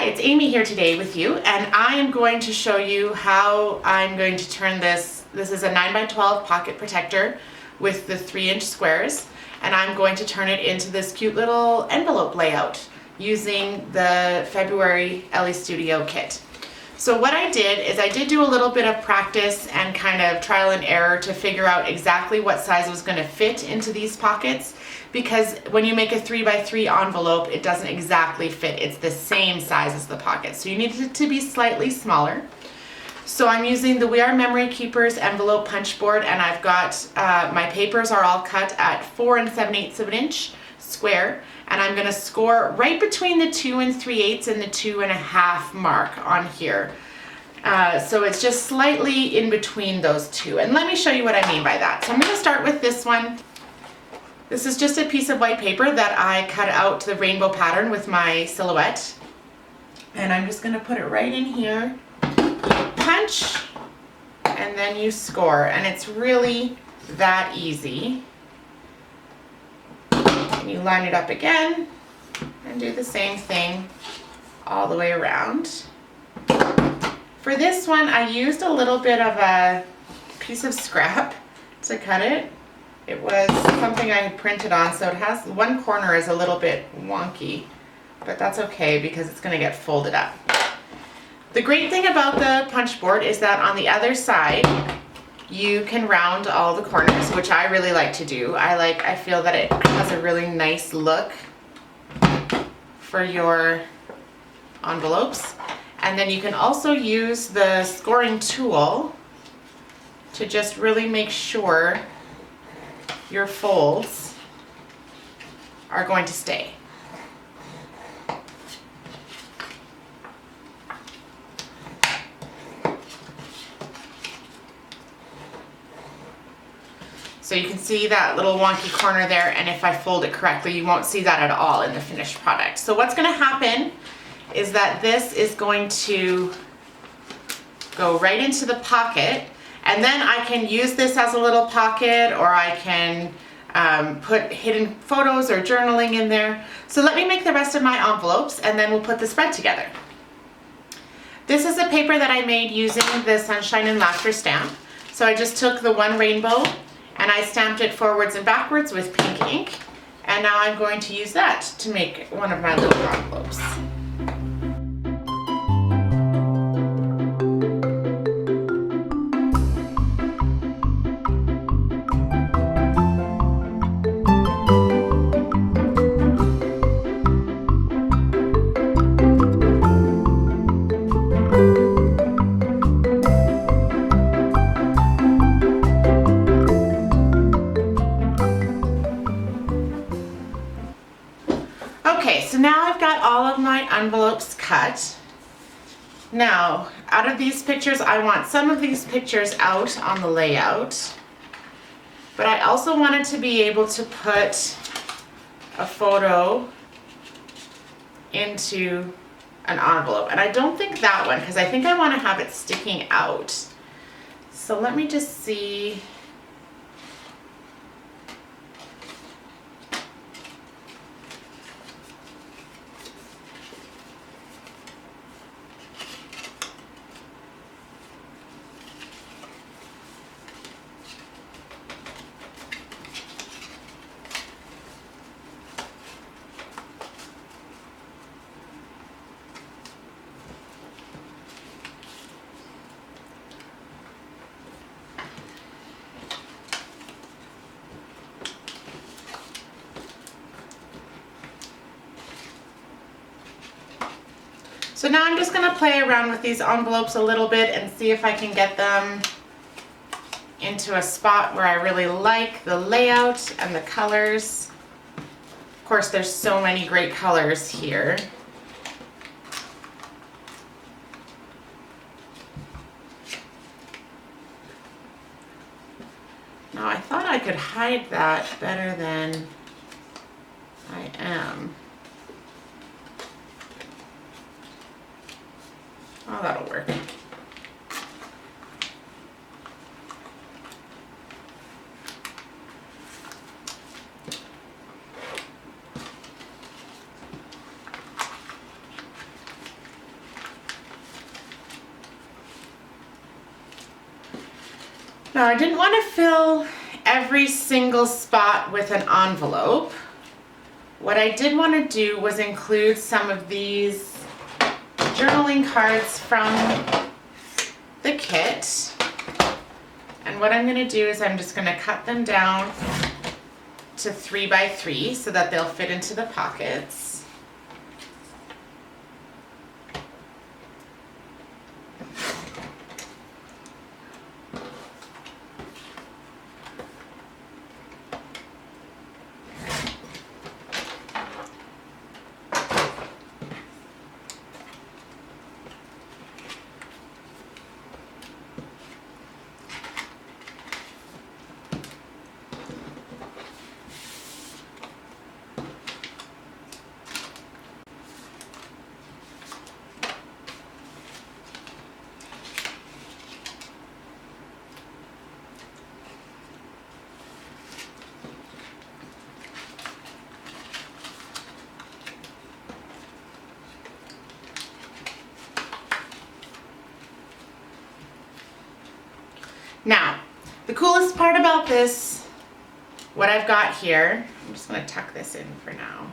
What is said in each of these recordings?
Hi, it's Amy here today with you, and I am going to show you how I'm going to turn this. This is a 9x12 pocket protector with the 3-inch squares, and I'm going to turn it into this cute little envelope layout using the February Elle Studio kit. So what I did is I did do a little bit of practice and kind of trial and error to figure out exactly what size was going to fit into these pockets, because when you make a 3x3 envelope, it doesn't exactly fit. It's the same size as the pocket, so you need it to be slightly smaller. So I'm using the We Are Memory Keepers envelope punch board, and I've got my papers are all cut at 4 7/8 of an inch square, and I'm going to score right between the 2 3/8 and the 2.5 mark on here. So it's just slightly in between those two, and let me show you what I mean by that. So I'm going to start with this one. This is just a piece of white paper that I cut out the rainbow pattern with my silhouette, and I'm just going to put it right in here. You punch and then you score, and it's really that easy. And you line it up again and do the same thing all the way around. For this one, I used a little bit of a piece of scrap to cut it. It was something I had printed on, so it has one corner is a little bit wonky, but that's okay because it's going to get folded up. The great thing about the punch board is that on the other side you can round all the corners, which I really like to do. I feel that it has a really nice look for your envelopes. And then you can also use the scoring tool to just really make sure your folds are going to stay. So you can see that little wonky corner there, and if I fold it correctly, you won't see that at all in the finished product. So what's going to happen is that this is going to go right into the pocket, and then I can use this as a little pocket, or I can put hidden photos or journaling in there. So let me make the rest of my envelopes, and then we'll put the spread together. This is a paper that I made using the Sunshine and Laughter stamp. So I just took the one rainbow and I stamped it forwards and backwards with pink ink, and now I'm going to use that to make one of my little envelopes. Okay, so now I've got all of my envelopes cut. Now, out of these pictures, I want some of these pictures out on the layout, but I also wanted to be able to put a photo into an envelope. And I don't think that one, because I think I want to have it sticking out. So let me just see. So now I'm just going to play around with these envelopes a little bit and see if I can get them into a spot where I really like the layout and the colors. Of course, there's so many great colors here. Now I thought I could hide that better than I am. Oh, that'll work. Now I didn't want to fill every single spot with an envelope. What I did want to do was include some of these journaling cards from the kit. And what I'm going to do is I'm just going to cut them down to 3 by 3 so that they'll fit into the pockets. Now, the coolest part about this, what I've got here, I'm just going to tuck this in for now,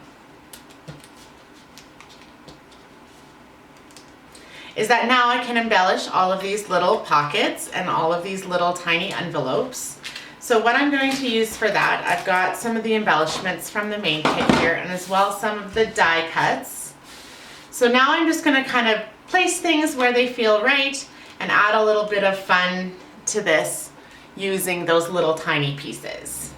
is that now I can embellish all of these little pockets and all of these little tiny envelopes. So what I'm going to use for that, I've got some of the embellishments from the main kit here and as well some of the die cuts. So now I'm just going to kind of place things where they feel right and add a little bit of fun to this using those little tiny pieces.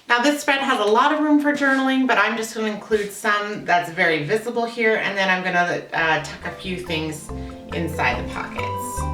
Now this spread has a lot of room for journaling, but I'm just going to include some that's very visible here, and then I'm going to tuck a few things inside the pockets.